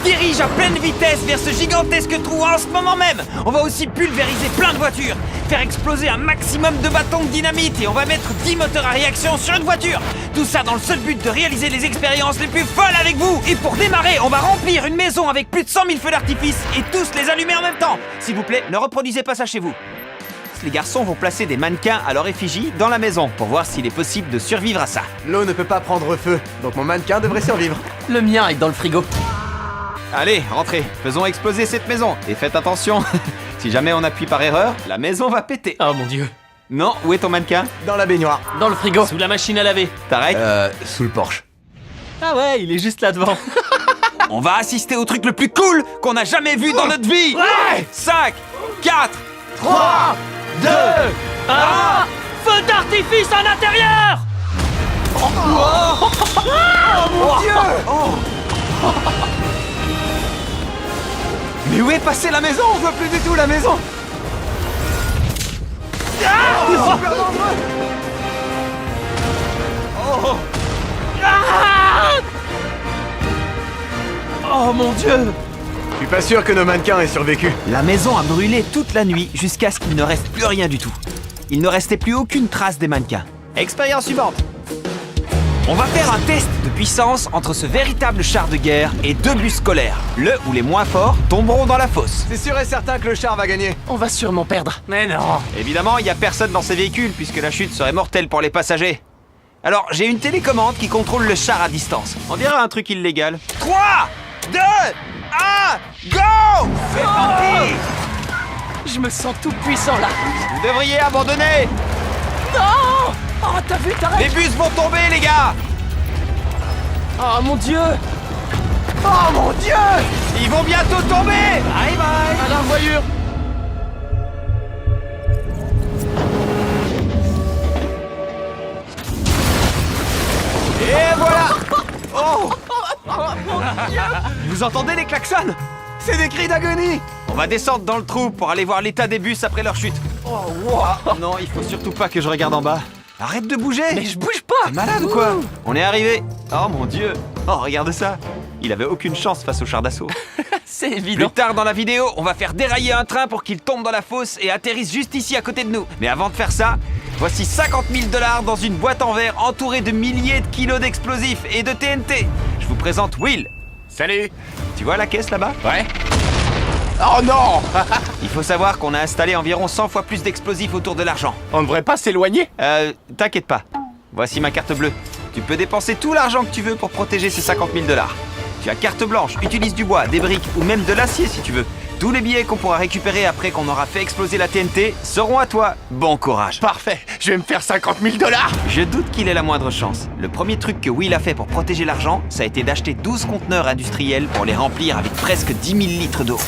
dirige à pleine vitesse vers ce gigantesque trou en ce moment même. On va aussi pulvériser plein de voitures, faire exploser un maximum de bâtons de dynamite et on va mettre 10 moteurs à réaction sur une voiture. Tout ça dans le seul but de réaliser les expériences les plus folles avec vous. Et pour démarrer, on va remplir une maison avec plus de 100 000 feux d'artifice et tous les allumer en même temps. S'il vous plaît, ne reproduisez pas ça chez vous. Les garçons vont placer des mannequins à leur effigie dans la maison pour voir s'il est possible de survivre à ça. L'eau ne peut pas prendre feu, donc mon mannequin devrait survivre. Le mien est dans le frigo. Allez, rentrez, faisons exploser cette maison. Et faites attention, si jamais on appuie par erreur, la maison va péter. Oh mon dieu. Non, où est ton mannequin? Dans la baignoire. Dans le frigo. Sous la machine à laver. Tarek, Sous le Porsche. Ah ouais, il est juste là devant. on va assister au truc le plus cool qu'on a jamais vu dans notre vie. Ouais. 5, 4, 3, 2, 1. Feu d'artifice à l'intérieur. mon Dieu. Mais où est passée la maison? On voit plus du tout la maison. Super dangereux. Oh mon dieu. Je suis pas sûr que nos mannequins aient survécu. La maison a brûlé toute la nuit jusqu'à ce qu'il ne reste plus rien du tout. Il ne restait plus aucune trace des mannequins. Expérience suivante. On va faire un test de puissance entre ce véritable char de guerre et 2 bus scolaires. Le ou les moins forts tomberont dans la fosse. C'est sûr et certain que le char va gagner. On va sûrement perdre. Mais non. Évidemment, il n'y a personne dans ces véhicules puisque la chute serait mortelle pour les passagers. Alors, j'ai une télécommande qui contrôle le char à distance. On dirait un truc illégal. 3, 2, 1, go! C'est parti! Je me sens tout puissant là. Vous devriez abandonner! Non. Oh, t'as vu, Les t'arrêtes. bus vont tomber, les gars! Oh mon dieu. Oh mon Dieu. Ils vont bientôt tomber! Bye bye! À la revoyure. Et voilà! Oh! Vous entendez les klaxons? C'est des cris d'agonie. On va descendre dans le trou pour aller voir l'état des bus après leur chute. Ah, non, il faut surtout pas que je regarde en bas. Arrête de bouger! Mais je bouge pas. T'es malade ou quoi? On est arrivé. Oh mon dieu! Oh, regarde ça! Il avait aucune chance face au char d'assaut. C'est Plus évident. tard dans la vidéo, on va faire dérailler un train pour qu'il tombe dans la fosse et atterrisse juste ici à côté de nous. Mais avant de faire ça, voici 50 000 $ dans une boîte en verre entourée de milliers de kilos d'explosifs et de TNT. Je vous présente Will. Salut. Tu vois la caisse là-bas? Ouais. Oh non. Il faut savoir qu'on a installé environ 100 fois plus d'explosifs autour de l'argent. On devrait pas s'éloigner. T'inquiète pas. Voici ma carte bleue. Tu peux dépenser tout l'argent que tu veux pour protéger ces 50 000 $. Tu as carte blanche, utilise du bois, des briques ou même de l'acier si tu veux. Tous les billets qu'on pourra récupérer après qu'on aura fait exploser la TNT seront à toi. Bon courage. Parfait. Je vais me faire 50 000 $. Je doute qu'il ait la moindre chance. Le premier truc que Will a fait pour protéger l'argent, ça a été d'acheter 12 conteneurs industriels pour les remplir avec presque 10 000 litres d'eau.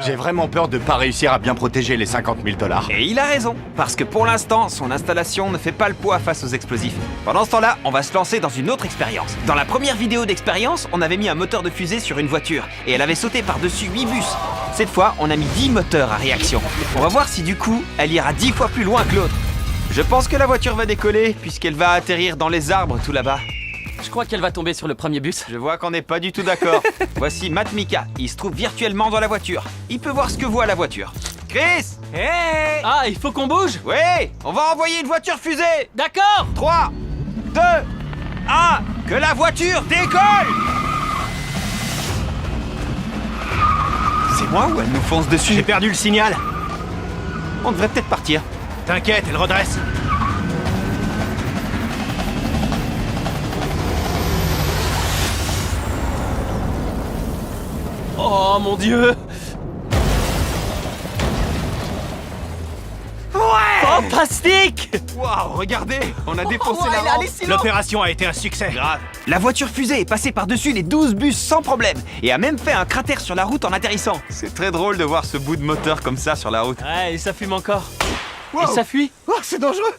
J'ai vraiment peur de pas réussir à bien protéger les 50 000 $. Et il a raison, parce que pour l'instant, son installation ne fait pas le poids face aux explosifs. Pendant ce temps-là, on va se lancer dans une autre expérience. Dans la première vidéo d'expérience, on avait mis un moteur de fusée sur une voiture, et elle avait sauté par-dessus 8 bus. Cette fois, on a mis 10 moteurs à réaction. On va voir si du coup, elle ira 10 fois plus loin que l'autre. Je pense que la voiture va décoller, puisqu'elle va atterrir dans les arbres tout là-bas. Je crois qu'elle va tomber sur le premier bus. Je vois qu'on n'est pas du tout d'accord. Voici Matt Mika, il se trouve virtuellement dans la voiture. Il peut voir ce que voit la voiture. Chris! Hey! Ah, il faut qu'on bouge. Oui! On va envoyer une voiture fusée! D'accord. 3, 2, 1, que la voiture décolle! C'est moi ou elle nous fonce dessus? J'ai perdu le signal. On devrait peut-être partir. T'inquiète, elle redresse. Oh mon dieu. Fantastique. Waouh, regardez! On a défoncé la rampe. L'opération a été un succès. Grave. La voiture fusée est passée par-dessus les 12 bus sans problème et a même fait un cratère sur la route en atterrissant. C'est très drôle de voir ce bout de moteur comme ça sur la route. Ouais, et ça fume encore. Wow. Et ça fuit. Oh, c'est dangereux.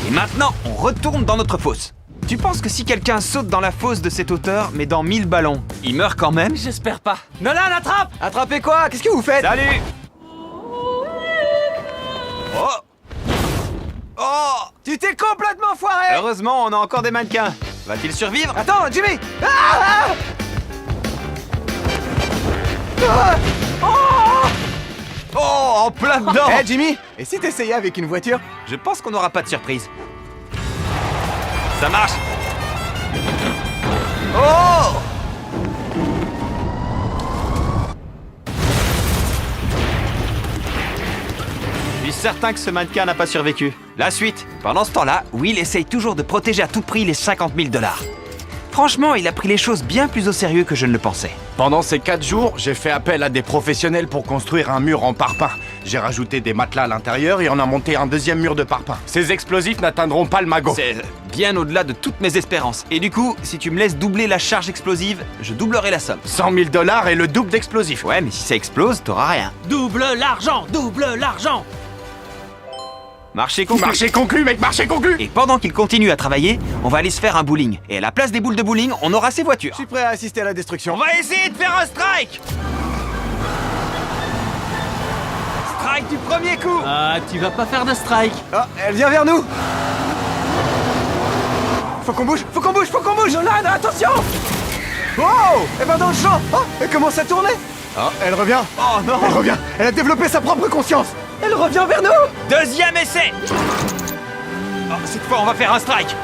Et maintenant, on retourne dans notre fosse. Tu penses que si quelqu'un saute dans la fosse de cette hauteur, mais dans 1000 ballons, il meurt quand même? J'espère pas. Nolan, attrape. Attrapez quoi? Qu'est-ce que vous faites? Salut! Oh! Oh! Tu t'es complètement foiré. Heureusement, on a encore des mannequins. Va-t-il survivre? Attends, Jimmy. Ah, Oh, en plein dedans. Eh Jimmy, et si t'essayais avec une voiture? Je pense qu'on n'aura pas de surprise. Ça marche. Oh! Je suis certain que ce mannequin n'a pas survécu. La suite. Pendant ce temps-là, Will essaye toujours de protéger à tout prix les 50 000 $. Franchement, il a pris les choses bien plus au sérieux que je ne le pensais. Pendant ces 4 jours, j'ai fait appel à des professionnels pour construire un mur en parpaing. J'ai rajouté des matelas à l'intérieur et on a monté un deuxième mur de parpaing. Ces explosifs n'atteindront pas le magot. C'est bien au-delà de toutes mes espérances. Et du coup, si tu me laisses doubler la charge explosive, je doublerai la somme. 100 000 $ et le double d'explosifs. Ouais, mais si ça explose, t'auras rien. Double l'argent, double l'argent. Marché conclu. Marché conclu, mec, marché conclu. Et pendant qu'il continue à travailler, on va aller se faire un bowling. Et à la place des boules de bowling, on aura ses voitures. Je suis prêt à assister à la destruction. On va essayer de faire un strike. Strike du premier coup. Ah, tu vas pas faire de strike. Ah, elle vient vers nous. Faut qu'on bouge, faut qu'on bouge, faut qu'on bouge. Nolan, attention. Oh, elle va dans le champ. Oh, elle commence à tourner. Oh, elle revient. Oh non. Elle revient. Elle a développé sa propre conscience. Elle revient vers nous. Deuxième essai. Oh, cette fois, on va faire un strike.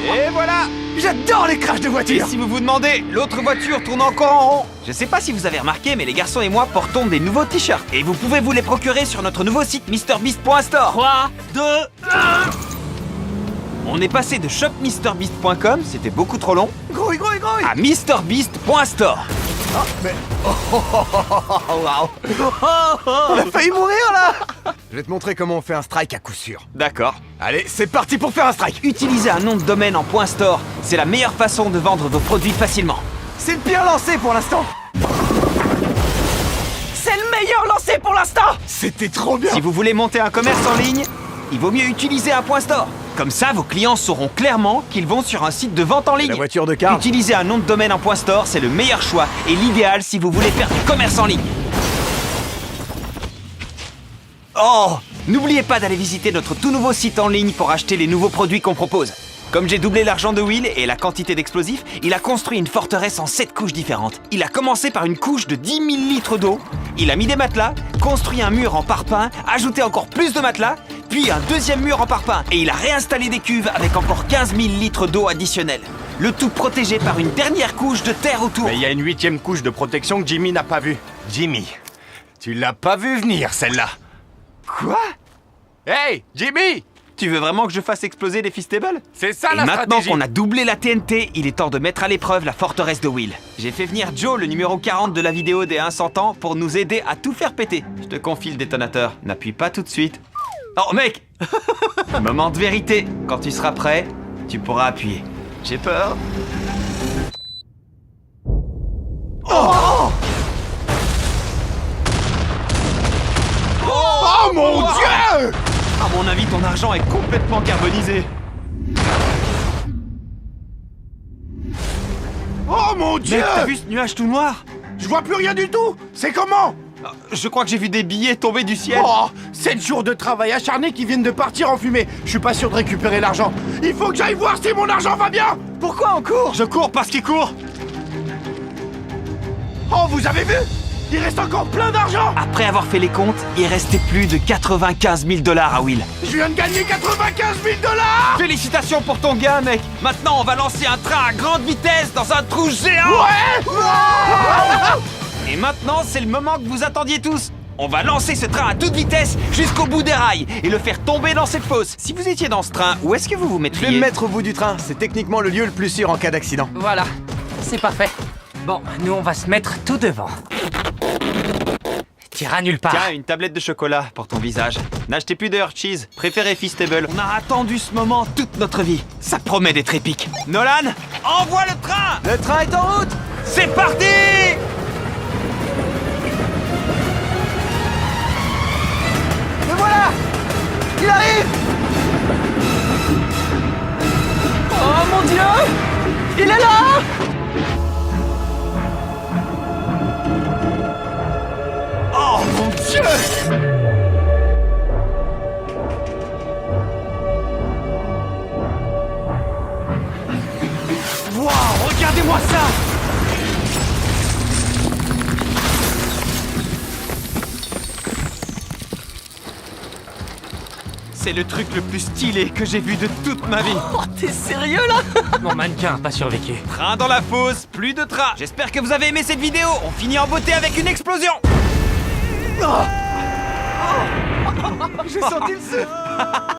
Et voilà. J'adore les crashs de Et voiture. si vous vous demandez, l'autre voiture tourne encore en rond. Je sais pas si vous avez remarqué, mais les garçons et moi portons des nouveaux t-shirts. Et vous pouvez vous les procurer sur notre nouveau site MrBeast.store. 3, 2, 1. On est passé de shopmrbeast.com, c'était beaucoup trop long, Grouille, grouille, grouille. à MrBeast.store. Waouh. On a failli mourir là. Je vais te montrer comment on fait un strike à coup sûr. D'accord. Allez, c'est parti pour faire un strike. Utilisez un nom de domaine en .store, c'est la meilleure façon de vendre vos produits facilement. C'est le pire lancé pour l'instant. C'est le meilleur lancé pour l'instant. C'était trop bien. Si vous voulez monter un commerce en ligne, il vaut mieux utiliser un .store. Comme ça, vos clients sauront clairement qu'ils vont sur un site de vente en ligne. La voiture de Karl. Utiliser un nom de domaine en .store, c'est le meilleur choix et l'idéal si vous voulez faire du commerce en ligne. Oh! N'oubliez pas d'aller visiter notre tout nouveau site en ligne pour acheter les nouveaux produits qu'on propose. Comme j'ai doublé l'argent de Will et la quantité d'explosifs, il a construit une forteresse en 7 couches différentes. Il a commencé par une couche de 10 000 litres d'eau, il a mis des matelas, construit un mur en parpaing, ajouté encore plus de matelas, puis un deuxième mur en parpaing, et il a réinstallé des cuves avec encore 15 000 litres d'eau additionnelle. Le tout protégé par une dernière couche de terre autour. Mais il y a une 8e couche de protection que Jimmy n'a pas vue. Jimmy, tu l'as pas vu venir, celle-là. Quoi? Hey, Jimmy! Tu veux vraiment que je fasse exploser les Feastables? C'est ça Et la maintenant stratégie. qu'on a doublé la TNT, il est temps de mettre à l'épreuve la forteresse de Will. J'ai fait venir Joe, le numéro 40 de la vidéo des 100 ans, pour nous aider à tout faire péter. Je te confie le détonateur. N'appuie pas tout de suite. Oh mec! Moment de vérité. Quand tu seras prêt, tu pourras appuyer. J'ai peur. Oh mon Dieu! À mon avis, ton argent est complètement carbonisé. Oh mon Dieu! Mec, t'as vu ce nuage tout noir? Je vois plus rien du tout! C'est comment? Je crois que j'ai vu des billets tomber du ciel. Oh, 7 jours de travail acharné qui viennent de partir en fumée. Je suis pas sûr de récupérer l'argent. Il faut que j'aille voir si mon argent va bien. Pourquoi on court? Je cours parce qu'il court. Oh, vous avez vu? Il reste encore plein d'argent. Après avoir fait les comptes, il restait plus de 95 000 $ à Will. Je viens de gagner 95 000 $. Félicitations pour ton gain, mec. Maintenant, on va lancer un train à grande vitesse dans un trou géant. Ouais! Et maintenant, c'est le moment que vous attendiez tous. On va lancer ce train à toute vitesse jusqu'au bout des rails et le faire tomber dans cette fosse. Si vous étiez dans ce train, où est-ce que vous vous Je mettriez? vais me mettre au bout du train. C'est techniquement le lieu le plus sûr en cas d'accident. Voilà, c'est parfait. Bon, nous on va se mettre tout devant. T'iras nulle part. Tiens, une tablette de chocolat pour ton visage. N'achetez plus de Hershey's, préférez Feastable. On a attendu ce moment toute notre vie. Ça promet d'être épique. Nolan, envoie le train. Le train est en route. C'est parti. Le voilà. Il arrive. Oh mon Dieu. Il est là. Oh mon Dieu. Regardez-moi ça! C'est le truc le plus stylé que j'ai vu de toute ma vie. Oh, t'es sérieux là? Mon mannequin a pas survécu. Train dans la fosse, plus de train. J'espère que vous avez aimé cette vidéo. On finit en beauté avec une explosion. J'ai senti le souffle.